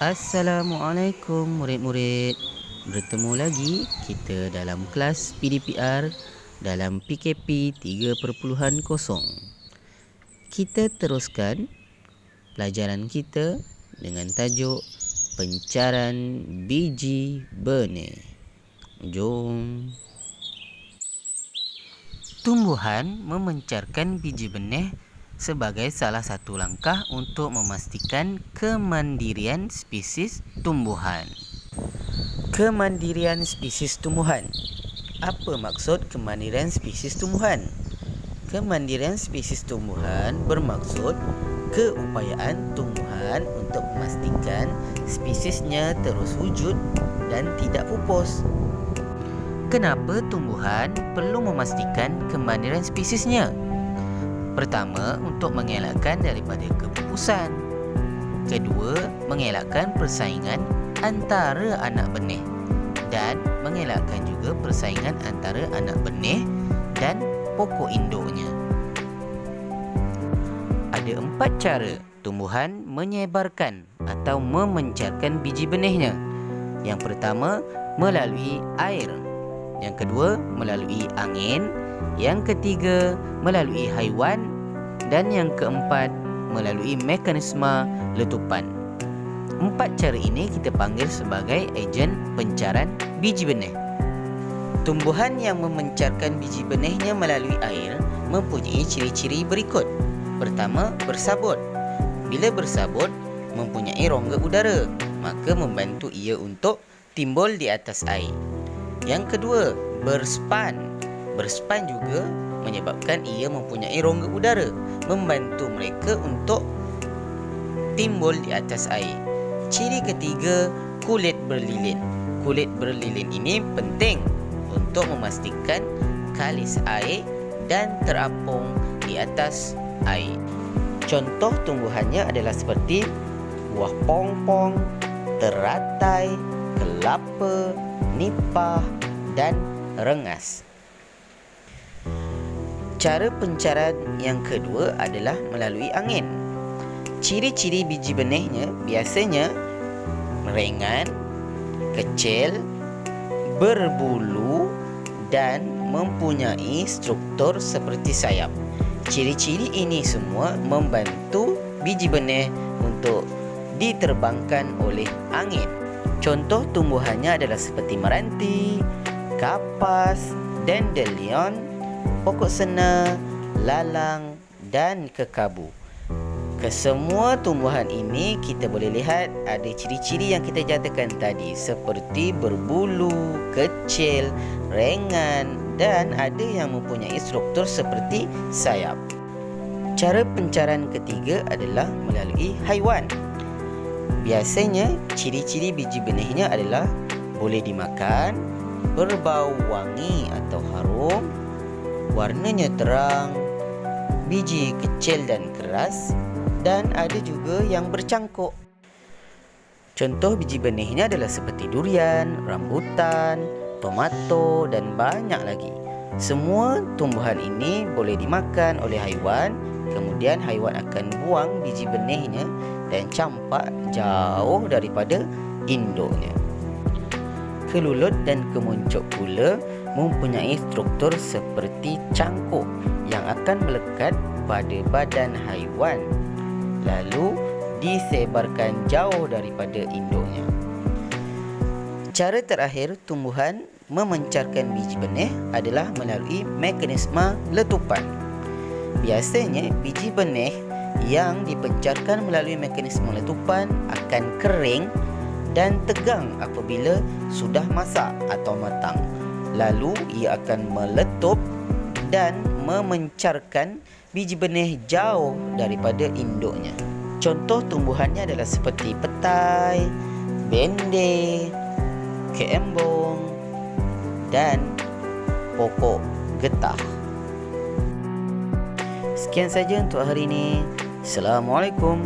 Assalamualaikum murid-murid. Bertemu lagi kita dalam kelas PDPR dalam PKP 3.0. Kita teruskan pelajaran kita dengan tajuk Pencaran Biji Benih. Jom. Tumbuhan memencarkan biji benih sebagai salah satu langkah untuk memastikan kemandirian spesies tumbuhan. Kemandirian spesies tumbuhan. Apa maksud kemandirian spesies tumbuhan? Kemandirian spesies tumbuhan bermaksud keupayaan tumbuhan untuk memastikan spesiesnya terus wujud dan tidak pupus. Kenapa tumbuhan perlu memastikan kemandirian spesiesnya? Pertama, untuk mengelakkan daripada kepupusan. Kedua, mengelakkan persaingan antara anak benih. Dan mengelakkan juga persaingan antara anak benih dan pokok induknya. Ada 4 cara tumbuhan menyebarkan atau memencarkan biji benihnya. Yang pertama, melalui air. Yang kedua, melalui angin. Yang ketiga, melalui haiwan. Dan yang keempat, melalui mekanisme letupan. 4 cara ini kita panggil sebagai ejen pencaran biji benih. Tumbuhan yang memencarkan biji benihnya melalui air mempunyai ciri-ciri berikut. Pertama, bersabut. Bila bersabut, mempunyai rongga udara, maka membantu ia untuk timbul di atas air. Yang kedua, berspan. Berspan juga menyebabkan ia mempunyai rongga udara, membantu mereka untuk timbul di atas air. Ciri ketiga, kulit berlilin. Kulit berlilin ini penting untuk memastikan kalis air dan terapung di atas air. Contoh tumbuhannya adalah seperti buah pongpong, teratai, kelapa, nipah dan rengas. Cara pencaran yang kedua adalah melalui angin. Ciri-ciri biji benihnya biasanya ringan, kecil, berbulu dan mempunyai struktur seperti sayap. Ciri-ciri ini semua membantu biji benih untuk diterbangkan oleh angin. Contoh tumbuhannya adalah seperti meranti, kapas, dandelion, pokok sena, lalang dan kekabu. Kesemua tumbuhan ini kita boleh lihat ada ciri-ciri yang kita nyatakan tadi, seperti berbulu, kecil, ringan dan ada yang mempunyai struktur seperti sayap. Cara pencaran ketiga adalah melalui haiwan. Biasanya ciri-ciri biji benihnya adalah boleh dimakan, berbau wangi atau harum, warnanya terang, biji kecil dan keras, dan ada juga yang bercangkuk. Contoh biji benihnya adalah seperti durian, rambutan, tomato dan banyak lagi. Semua tumbuhan ini boleh dimakan oleh haiwan, kemudian haiwan akan buang biji benihnya dan campak jauh daripada induknya. Kelulut dan kemuncuk pula mempunyai struktur seperti cangkuk yang akan melekat pada badan haiwan, lalu disebarkan jauh daripada induknya. Cara terakhir tumbuhan memencarkan biji benih adalah melalui mekanisme letupan. Biasanya biji benih yang dipencarkan melalui mekanisme letupan akan kering dan tegang apabila sudah masak atau matang. Lalu ia akan meletup dan memencarkan biji benih jauh daripada induknya. Contoh tumbuhannya adalah seperti petai, bende, keembong dan pokok getah. Sekian saja untuk hari ini. Assalamualaikum.